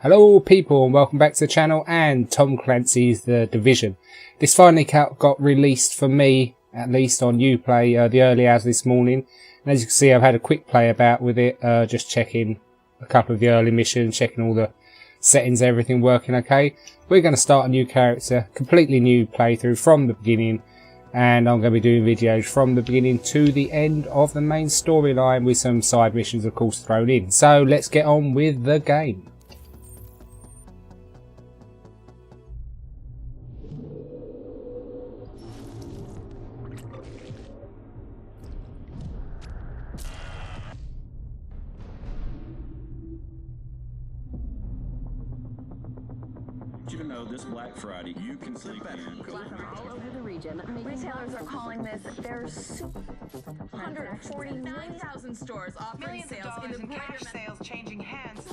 Hello people and welcome back to the channel and Tom Clancy's The Division. This finally got released for me, at least on Uplay, the early hours this morning. And as you can see, I've had a quick play about with it, just checking a couple of the early missions, checking all the settings, everything working okay. We're going to start a new character, completely new playthrough from the beginning. And I'm going to be doing videos from the beginning to the end of the main storyline with some side missions of course thrown in. So let's get on with the game. You know, this Black Friday, you can sleep in. All over the region. Retailers are calling this their 149,000 stores offering sales in the cash sales changing hands.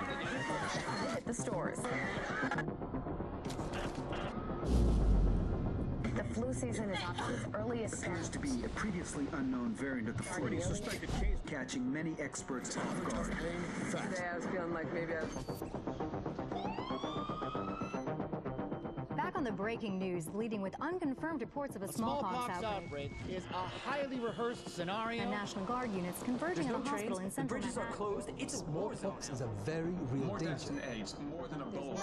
Hit the stores. The flu season is off to its earliest start. Appears to be a previously unknown variant of the flu, catching many experts off guard. Today I was feeling like maybe Back on the breaking news, leading with unconfirmed reports of a smallpox outbreak is a highly rehearsed scenario. and National Guard units converging on a hospital in central Manhattan. Closed. It's a war zone. Is a very real danger. AIDS, more than Ebola.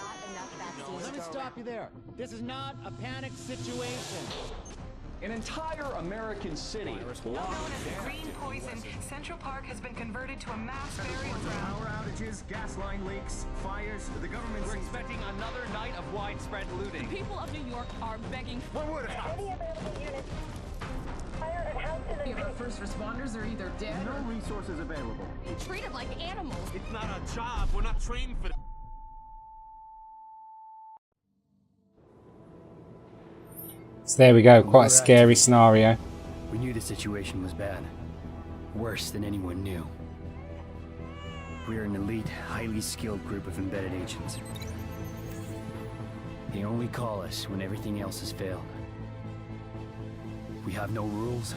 Let me stop you there. This is not a panic situation. An entire American city Known as green poison, Central Park has been converted to a mass burial ground. Power outages, gas line leaks, fires. The government's expecting another night of widespread looting. People of New York are begging. One word. Any available units. Fire and house in the first responders are either dead No resources available. being treated like animals. It's not our job. We're not trained for that. So there we go, quite a scary scenario. We knew the situation was bad. Worse than anyone knew. We're an elite, highly skilled group of embedded agents. They only call us when everything else has failed. We have no rules.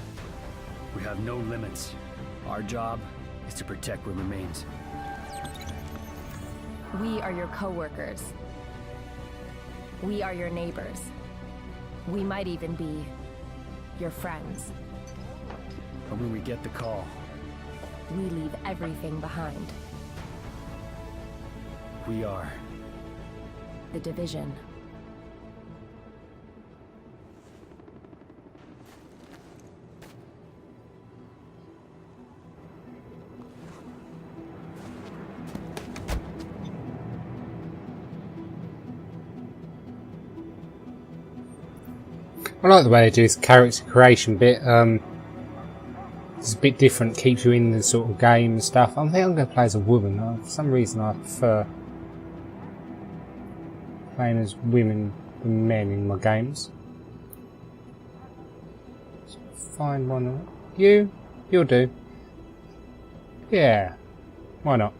We have no limits. Our job is to protect what remains. We are your co-workers. We are your neighbors. We might even be your friends. But when we get the call, We leave everything behind. we are. The Division. I like the way they do this character creation bit. It's a bit different, keeps you in the sort of game and stuff. I think I'm going to play as a woman. For some reason I prefer playing as women than men in my games. Let's find one. You'll do. Yeah, why not?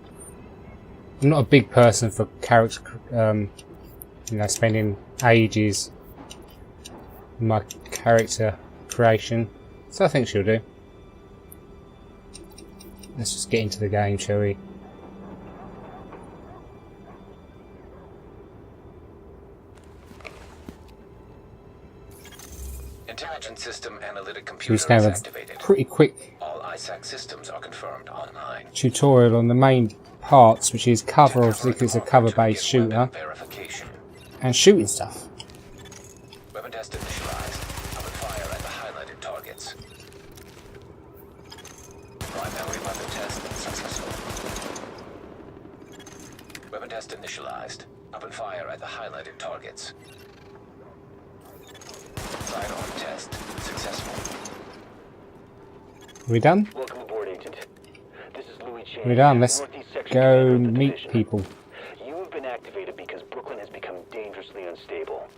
I'm not a big person for character, you know, spending ages in my character creation, so I think she'll do. Let's just get into the game, shall we? Intelligence system analytic So we computer just have is a activated. pretty quick All ISAC systems are confirmed online. tutorial on the main parts, which is cover, obviously because it's a cover-based shooter, Verification. and shooting stuff. Weapon test initialized. Open fire at the highlighted targets. Primary weapon test successful. Weapon test initialized. Open fire at the highlighted targets. Sidearm test successful. Are we done? Welcome aboard, Agent. This is Louis Chen. We're done. Let's go meet people. You have been activated because Brooklyn has become dangerously unstable.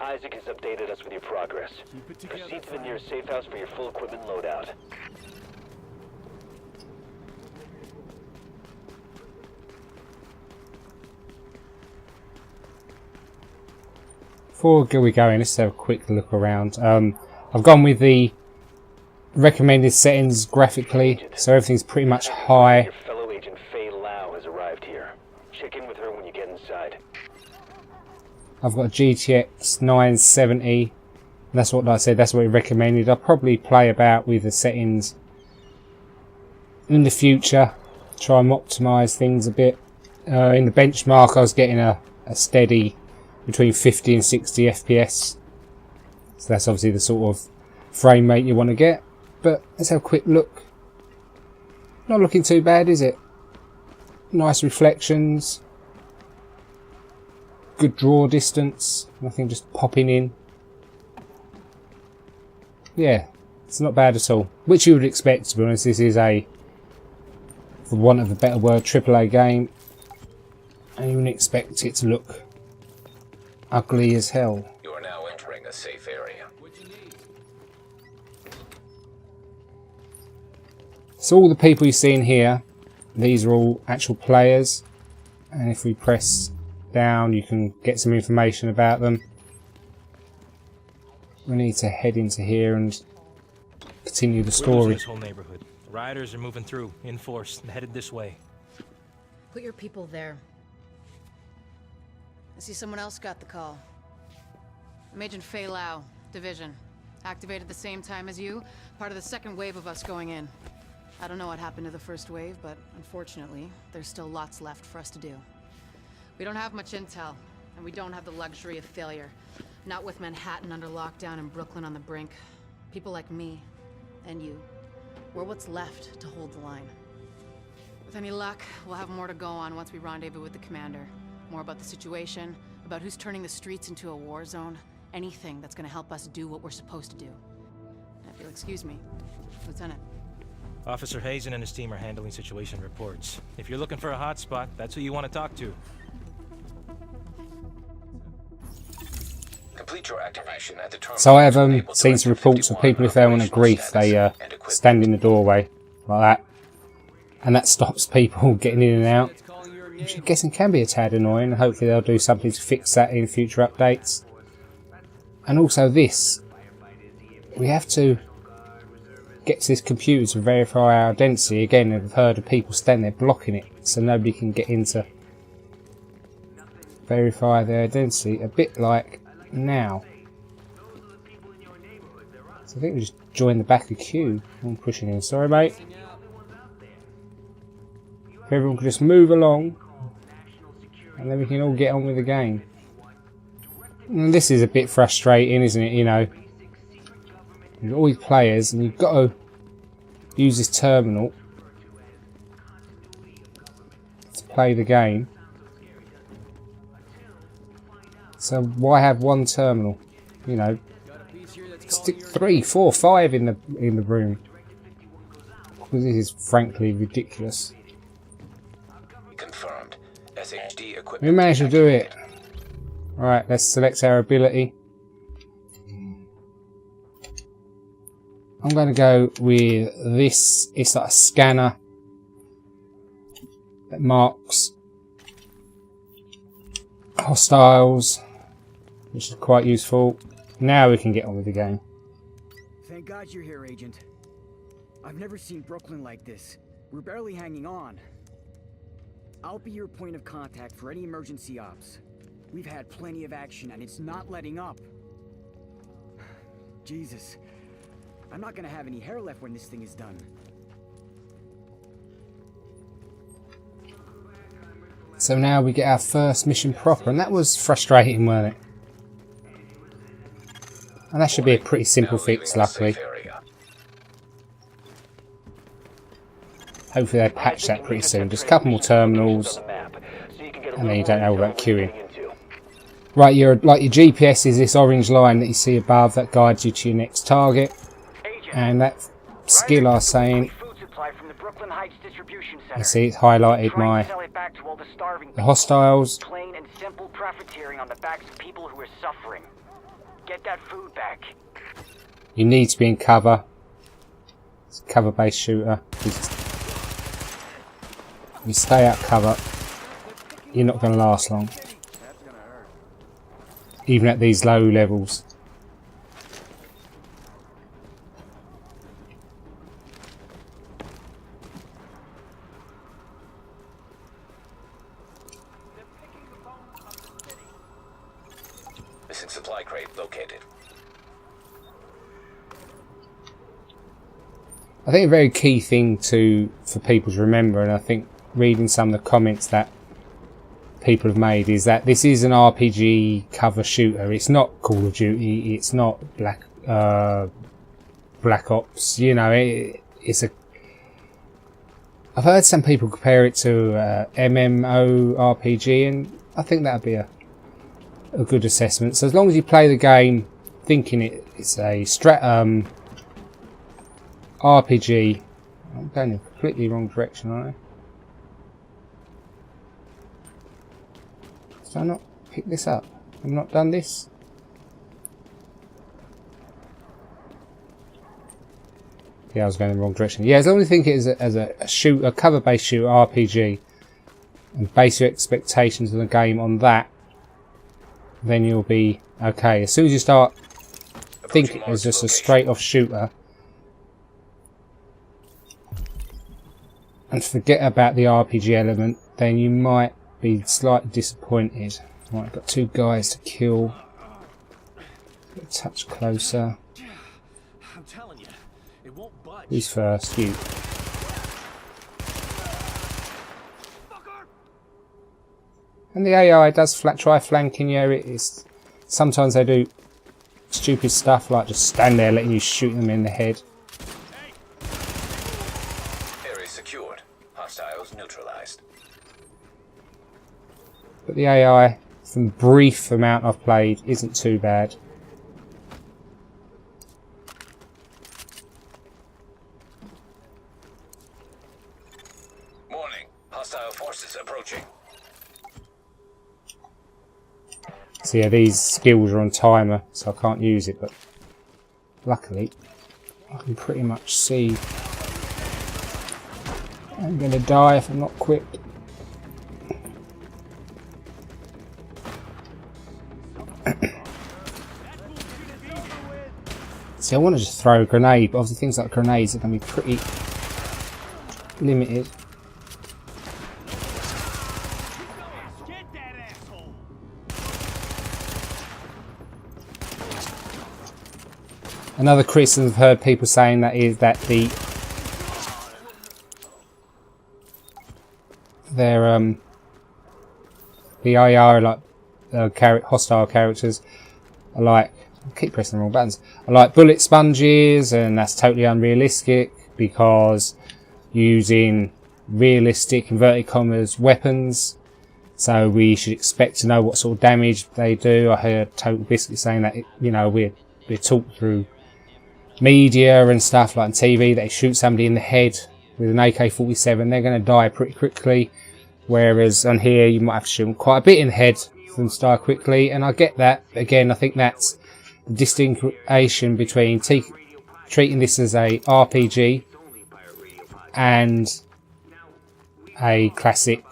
Isaac has updated us with your progress. Proceed to the nearest safe house for your full equipment loadout. Before we go in, let's have a quick look around. I've gone with the recommended settings graphically, so everything's pretty much high. Your fellow agent Kayle has arrived here. Check in with her when you get inside. I've got a GTX 970. That's what I said, that's what it recommended. I'll probably play about with the settings in the future, try and optimise things a bit. In the benchmark I was getting a steady between 50 and 60 FPS. So that's obviously the sort of frame rate you want to get. But let's have a quick look. Not looking too bad, is it? Nice reflections. Good draw distance. Nothing just popping in. Yeah, it's not bad at all. Which you would expect, to be honest. This is a, for want of a better word, AAA game. And you wouldn't expect it to look ugly as hell. You are now entering a safe area. So all the people you see in here, these are all actual players. And if we press down, you can get some information about them. We need to head into here and continue the story. This whole neighborhood. The rioters are moving through in force and headed this way. Put your people there. I see someone else got the call. I'm Agent Kayle, Division. Activated the same time as you, part of the second wave of us going in. I don't know what happened to the first wave, but unfortunately, there's still lots left for us to do. We don't have much intel, and we don't have the luxury of failure. Not with Manhattan under lockdown and Brooklyn on the brink. People like me, and you, we're what's left to hold the line. With any luck, we'll have more to go on once we rendezvous with the commander. More about the situation, about who's turning the streets into a war zone, anything that's gonna help us do what we're supposed to do. And if you'll excuse me, Lieutenant. Officer Hazen and his team are handling situation reports. If you're looking for a hotspot, that's who you want to talk to. Complete your activation at the terminal. So I have seen some reports of people, if they want to grief, they stand in the doorway like that, and that stops people getting in and out, which I'm guessing can be a tad annoying. Hopefully they'll do something to fix that in future updates. And also this, we have to get to this computer to verify our identity. Again, I've heard of people standing there blocking it so nobody can get in to verify their identity, a bit like now. So I think we just join the back of the queue. I'm pushing in. Sorry, mate. If everyone could just move along, and then we can all get on with the game. And this is a bit frustrating, isn't it? You know, you've got all these players, and you've got to use this terminal to play the game. So why have one terminal? You know, stick 3, 4, 5 in the room. Because this is frankly ridiculous. Confirmed. SHD equipment. We managed to do it. Alright, let's select our ability. I'm going to go with this. It's like a scanner that marks hostiles, which is quite useful. Now we can get on with the game. Thank God you're here, Agent. I've never seen Brooklyn like this. We're barely hanging on. I'll be your point of contact for any emergency ops. We've had plenty of action and it's not letting up. Jesus. I'm not gonna have any hair left when this thing is done. So now we get our first mission proper, and that was frustrating, weren't it? And that should be a pretty simple fix, luckily. Hopefully they patch that pretty soon. Just a couple more terminals, and then you don't have all that queuing. Right, like your GPS is this orange line that you see above that guides you to your next target. And that skill I was saying, you see it's highlighted the hostiles. Plain and simple profiteering on the backs of people who are suffering. Get that food back. You need to be in cover. It's a cover-based shooter. If you stay out cover, you're not going to last long. Even at these low levels. missing supply crate located. I think a very key thing for people to remember, and I think reading some of the comments that people have made, is that this is an RPG cover shooter. It's not Call of Duty. It's not Black Ops. You know, it's a. I've heard some people compare it to MMORPG, and I think that'd be a good assessment. So as long as you play the game thinking it's a RPG. I'm going in a completely wrong direction, aren't I? Did I not pick this up? I've not done this? Yeah, I was going in the wrong direction. Yeah, as long as you think it is as a cover-based shooter RPG, and base your expectations of the game on that, then you'll be okay. As soon as you start thinking it's just a straight-off shooter, and forget about the RPG element, then you might be slightly disappointed. Right, I've got 2 guys to kill. Get a touch closer. I'm telling you, it won't budge. Who's first? You. And the AI does try flanking you. It is sometimes they do stupid stuff like just stand there letting you shoot them in the head. Area secured. Hostiles neutralized. But the AI, from the brief amount I've played, isn't too bad. Warning. Hostile forces approaching. So yeah, these skills are on timer, so I can't use it, but luckily I can pretty much see I'm going to die if I'm not quick. See, I want to just throw a grenade, but obviously things like grenades are going to be pretty limited. Another criticism I've heard people saying that is that the AI are like hostile characters are like, I keep pressing the wrong buttons, are like bullet sponges, and that's totally unrealistic because using realistic inverted commas weapons, so we should expect to know what sort of damage they do. I heard Total Biscuit saying that you know we're taught through media and stuff like on TV that they shoot somebody in the head with an AK-47, they're going to die pretty quickly, whereas on here you might have to shoot them quite a bit in the head for them to die quickly. And I get that. Again, I think that's the distinction between treating this as a RPG and a classic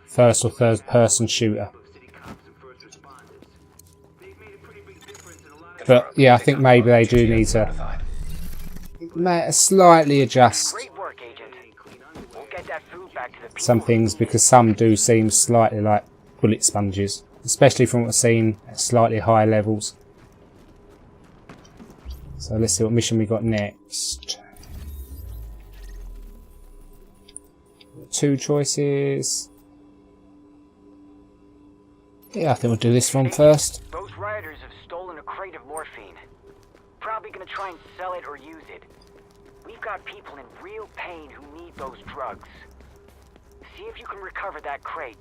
first or third person shooter. But yeah, I think maybe they do need to slightly adjust some things, because some do seem slightly like bullet sponges, especially from what I've seen at slightly higher levels. So let's see what mission we got next. 2 choices. Yeah, I think we'll do this one first. Those rioters have stolen a crate of morphine. Probably gonna try and sell it or use it. We've got people in real pain who need those drugs. See if you can recover that crate.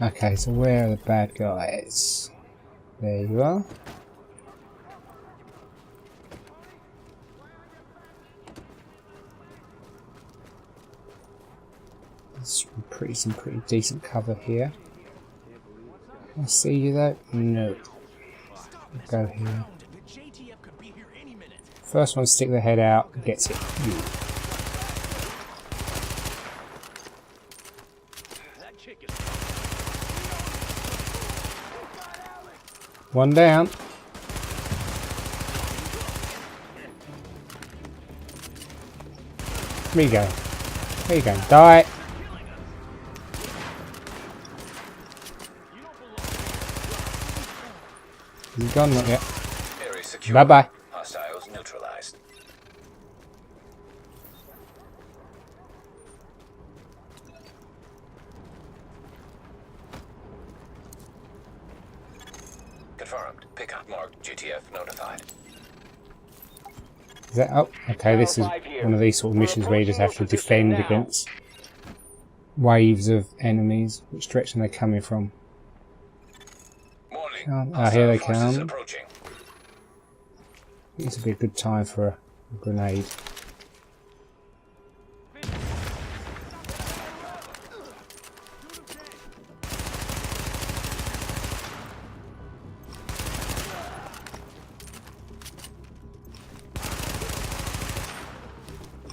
Okay, so where are the bad guys? There you are. Some pretty decent cover here. I see you though. No. Go here. First one to stick their head out gets it. One down. There you go. There you go. Die. Is he gone? Not yet. Area secure. Bye-bye. Hostiles neutralized. Confirmed. Pickup marked. GTF notified. Is that up? Okay, this is one of these sort of missions where you just have to defend against waves of enemies. Which direction are they coming from? Oh, here they come. This would be a good time for a grenade.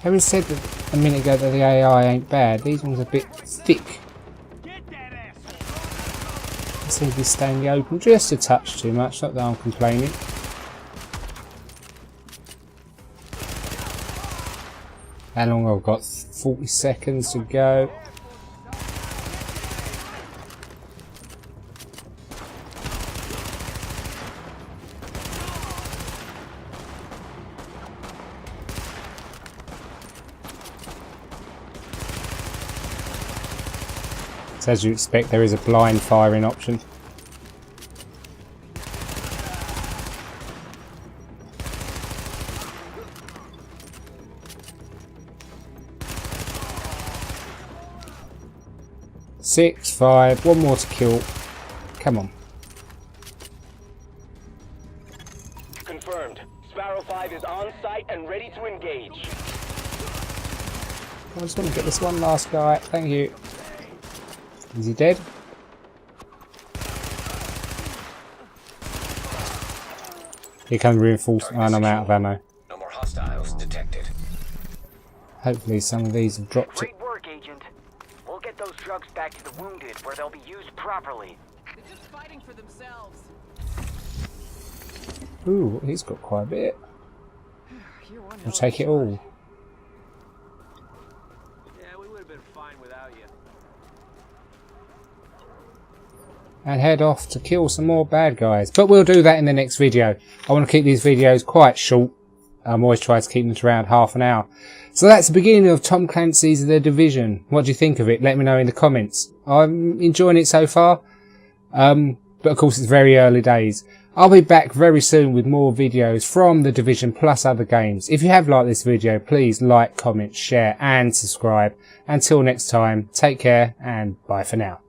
Having said that a minute ago that the AI ain't bad, these ones are a bit thick. They seem to be staying the open just a touch too much, not that I'm complaining. How long I've got? 40 seconds to go. So as you expect, there is a blind firing option. Six, 5, one more to kill. Come on. Confirmed. Sparrow 5 is on site and ready to engage. I just want to get this one last guy. Thank you. Is he dead? Here comes reinforcements, and I'm out of ammo. No more hostiles detected. Hopefully some of these have dropped it. Great work, Agent. We'll get those drugs back to the wounded where they'll be used properly. They're just fighting for themselves. Ooh, he's got quite a bit. We'll take it all. Yeah, we would have been fine without you. And head off to kill some more bad guys. But we'll do that in the next video. I want to keep these videos quite short. I'm always trying to keep them to around half an hour. So that's the beginning of Tom Clancy's The Division. What do you think of it? Let me know in the comments. I'm enjoying it so far. But of course it's very early days. I'll be back very soon with more videos from The Division plus other games. If you have liked this video, please like, comment, share and subscribe. Until next time, take care and bye for now.